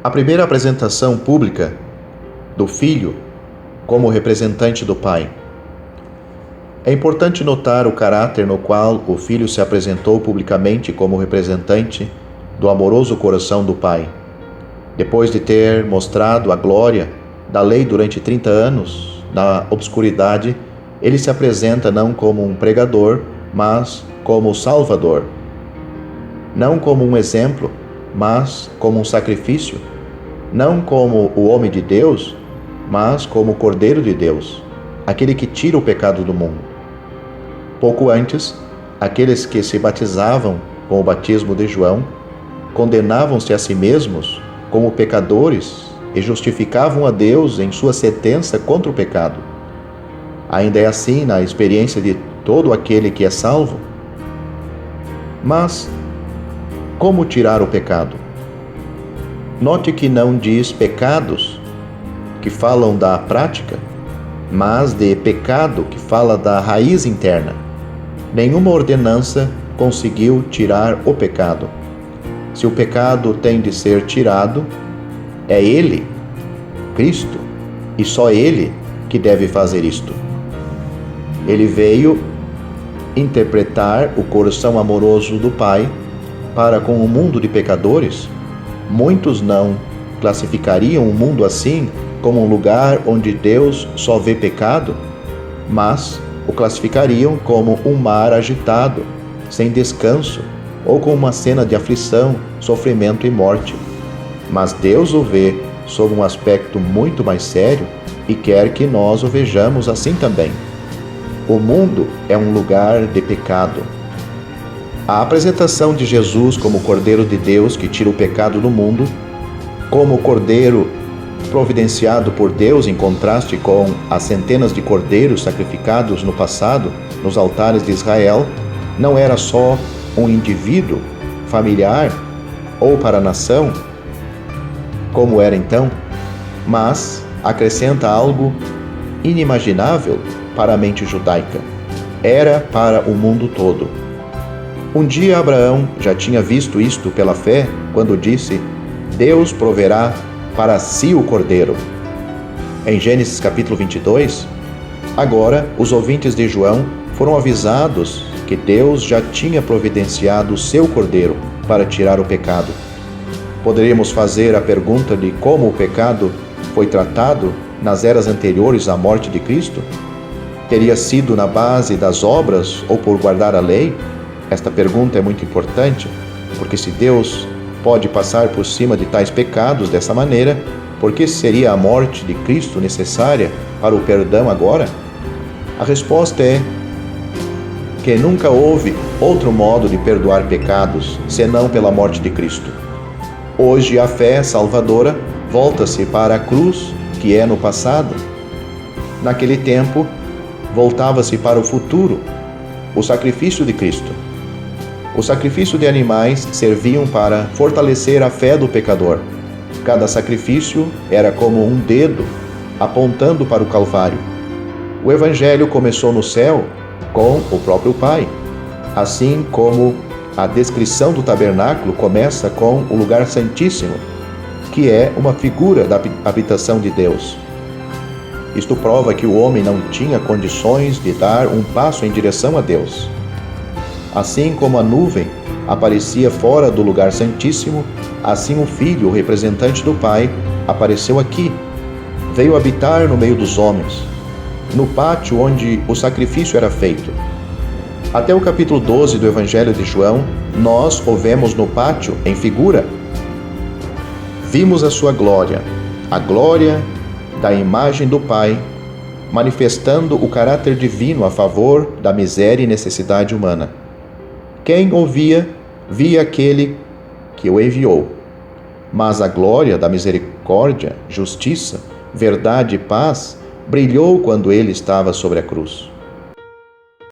A primeira apresentação pública do Filho como representante do Pai. É importante notar o caráter no qual o Filho se apresentou publicamente como representante do amoroso coração do Pai. Depois de ter mostrado a glória da lei durante 30 anos, na obscuridade, ele se apresenta não como um pregador, mas como Salvador. Não como um exemplo, mas como um sacrifício. Não como o homem de Deus, mas como o Cordeiro de Deus, aquele que tira o pecado do mundo. Pouco antes, aqueles que se batizavam com o batismo de João condenavam-se a si mesmos como pecadores e justificavam a Deus em sua sentença contra o pecado. Ainda é assim na experiência de todo aquele que é salvo. Mas como tirar o pecado? Note que não diz pecados, que falam da prática, mas de pecado, que fala da raiz interna. Nenhuma ordenança conseguiu tirar o pecado. Se o pecado tem de ser tirado, é Ele, Cristo, e só Ele que deve fazer isto. Ele veio interpretar o coração amoroso do Pai para com o mundo de pecadores. Muitos não classificariam o mundo assim como um lugar onde Deus só vê pecado, mas o classificariam como um mar agitado, sem descanso, ou como uma cena de aflição, sofrimento e morte. Mas Deus o vê sob um aspecto muito mais sério e quer que nós o vejamos assim também. O mundo é um lugar de pecado. A apresentação de Jesus como Cordeiro de Deus que tira o pecado do mundo, como Cordeiro providenciado por Deus em contraste com as centenas de cordeiros sacrificados no passado nos altares de Israel, não era só um indivíduo familiar ou para a nação, como era então, mas acrescenta algo inimaginável para a mente judaica. Era para o mundo todo. Um dia Abraão já tinha visto isto pela fé quando disse: Deus proverá para si o cordeiro. Em Gênesis capítulo 22, agora os ouvintes de João foram avisados que Deus já tinha providenciado o seu cordeiro para tirar o pecado. Poderíamos fazer a pergunta de como o pecado foi tratado nas eras anteriores à morte de Cristo? Teria sido na base das obras ou por guardar a lei? Esta pergunta é muito importante, porque se Deus pode passar por cima de tais pecados dessa maneira, por que seria a morte de Cristo necessária para o perdão agora? A resposta é que nunca houve outro modo de perdoar pecados, senão pela morte de Cristo. Hoje a fé salvadora volta-se para a cruz, que é no passado. Naquele tempo, voltava-se para o futuro, o sacrifício de Cristo. O sacrifício de animais serviam para fortalecer a fé do pecador. Cada sacrifício era como um dedo apontando para o Calvário. O Evangelho começou no céu com o próprio Pai, assim como a descrição do tabernáculo começa com o lugar santíssimo, que é uma figura da habitação de Deus. Isto prova que o homem não tinha condições de dar um passo em direção a Deus. Assim como a nuvem aparecia fora do lugar santíssimo, assim o Filho, o representante do Pai, apareceu aqui. Veio habitar no meio dos homens, no pátio onde o sacrifício era feito. Até o capítulo 12 do Evangelho de João, nós o vemos no pátio em figura. Vimos a sua glória, a glória da imagem do Pai, manifestando o caráter divino a favor da miséria e necessidade humana. Quem ouvia, via aquele que o enviou. Mas a glória da misericórdia, justiça, verdade e paz brilhou quando ele estava sobre a cruz.